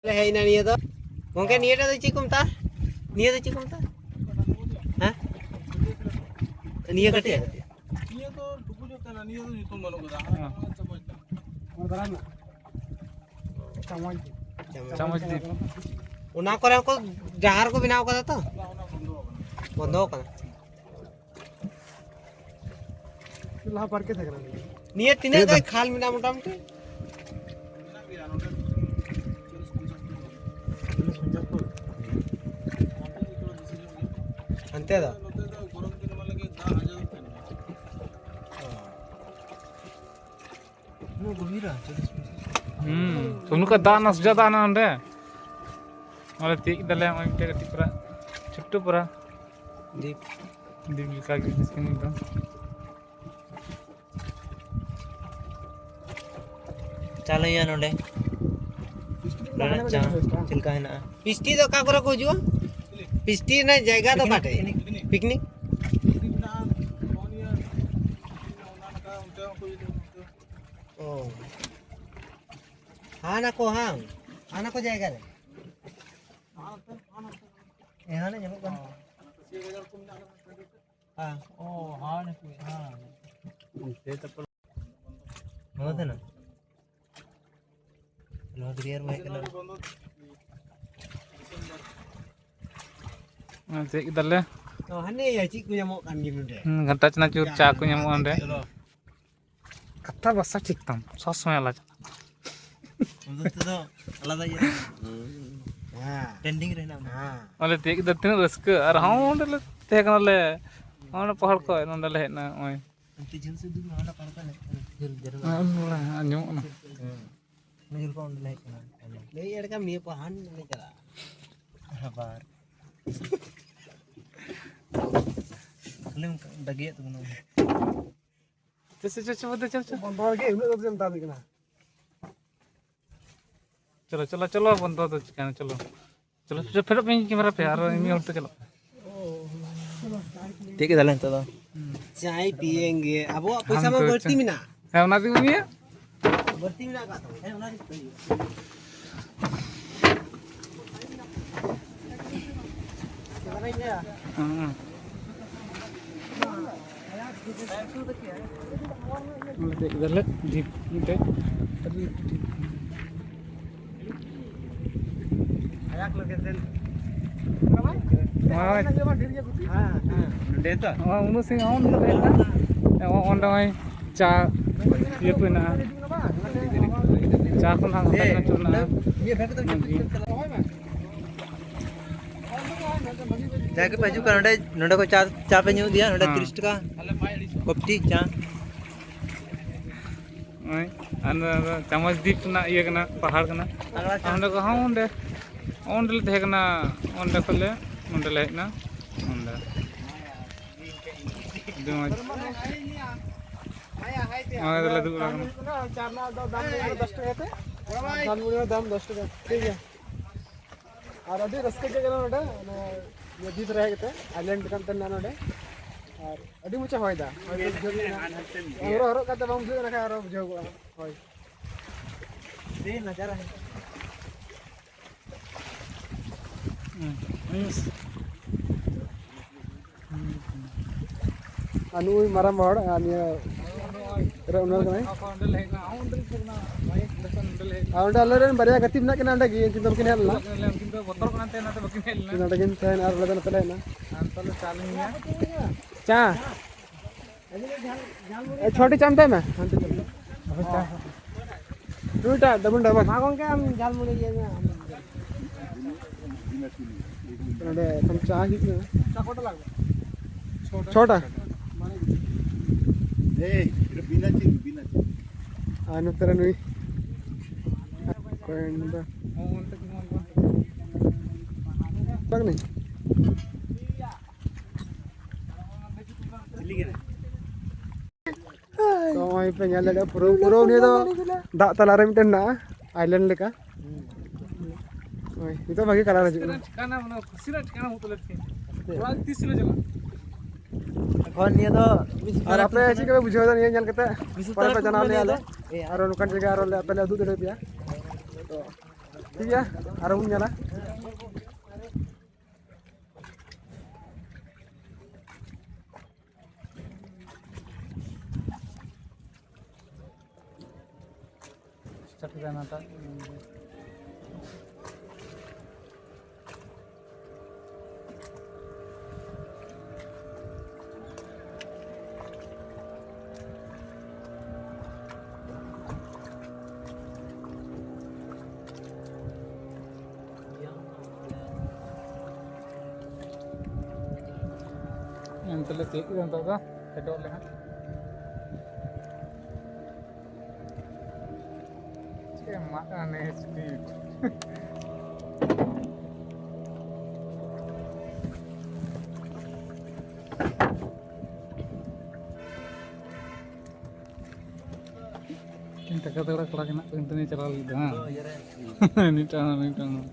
Hei na niya to. Mungkin niya na cikum ta. Niya to cikum ta. Hah? Niya kati. Niya to duku jo kana niya to jutum banu kada. Chamaj. Chamaj. Chamaj dip. Una करे को जहार को बनाव कदा तो बंदो कदा लहा पार के थकरा निये तिने का खाल मिना मोटा मोटी अंते दा नो गमीरा तुमनु का दान नस ज्यादा ना अंडे माले तीक दले हम इटे कटी पूरा छुट्टू पूरा दीप दीप लिखा के इसके नहीं तो चलो या नोडे चिलका है ना पिस्टी तो का करे को जो पिस्टी ना जगह तो बाटे पिकनिक ओ हाना को हां हाना को जाएगा रे यहाँ ना जब कौन हाँ ओ हाँ ना कोई हाँ ये तो पर होता ना लोग रियर में कलर तीक दले तो हने या चीज को जमो kan gitu deh घंटा चना चूर चा को nyamuk अंडे kata bahasa ciktam sosmed lah untuk itu alada ya हाँ ट्रेंडिंग रहना हाँ माले तीक द तीन रस्क और हम ओंडले ते कनले ओंडे पहाड़ को ओंडले हेना ओय अंति झल से दूर हाना पहाड़ का झल जरूर anjum ना नजर को ओंडले हेना ले यार का निये पहाड़ नहीं चला हबार कलम दगे तो ना चल बंद हो गए उन्हें तो जनता दिखना चलो चलो चलो बंद तो चिकन चलो चलो चलो फिर अपनी कैमरा पे यार इमी उठते चलो ठीक है चलें तो चाय पिएंगे अब वो पैसा में बढ़ती मिना है उना दी उमी है बढ़ती मिना का तो है उना दी चला नहीं गया हां देख दले जीप इटे आyak लोकेशन हां हां हां डेटा हां उनु सिंह ऑन ऑन दई चा ये पे ना चा को ना चुना ये फेंक तो जाके पजू का नोडे को चा चा पे न्यू दिया नोडे 30 टका कपटी चा ओय अन चमच दीप ना ये कना पहाड़ कना ओंडे को हां ओंडे ओंडे थे कना ओंडे को ले ओंडे ले ना ओंडे दुमज आगे दले दु चारना दाम 10 टका थे दाम मुड़े दाम 10 टका ठीक है और अभी रस्के जगह नोडे ये जीत रहे थे आइलैंड kan तन्ना नोडे और अभी मुझे होयदा और हरो का बाम जो ना और बुझो होय दे नजारा है anu maram hor ania रे उनर कने ओंडे ले ना ओंडे ना भाई दसन ओंडे ले आउंडे अलरेन बरिया गति ना केना अंडे गी किंतु किन हेलना लेकिन तो बतर कना ते ना तो बकिन हेलना किन अंडे तेन आर लदन तले ना अंतले चालनिया चा ए छोटी चमटे में टूटा डबल डबल मा गोंके हम जाल मुड़े ये अंडे तुम चा ही चकोटा लागो छोटा ए बिना anu tera nui कोंडा ओंडे की मन बग नहीं तो वहीं पे nyala ada puro ni तो dak talare miten na island leka ओय itu bagi kalar aja ठिकाना मने खुशी ना ठिकाना होतले थे थोड़ा 30 किलो चला এখন নিয়ে তো और आपने ऐसी कभी बुझाओ नहीं nyal kata परे पे जना ले आले और उनकन जगह और ले पहले दूध दे दिया तो ठीक है आरो बुन जाला स्टार्ट करना था entar tik entar dah kedok leh cemak aneh speed kita kata orang kena internet ceral dah ini tangan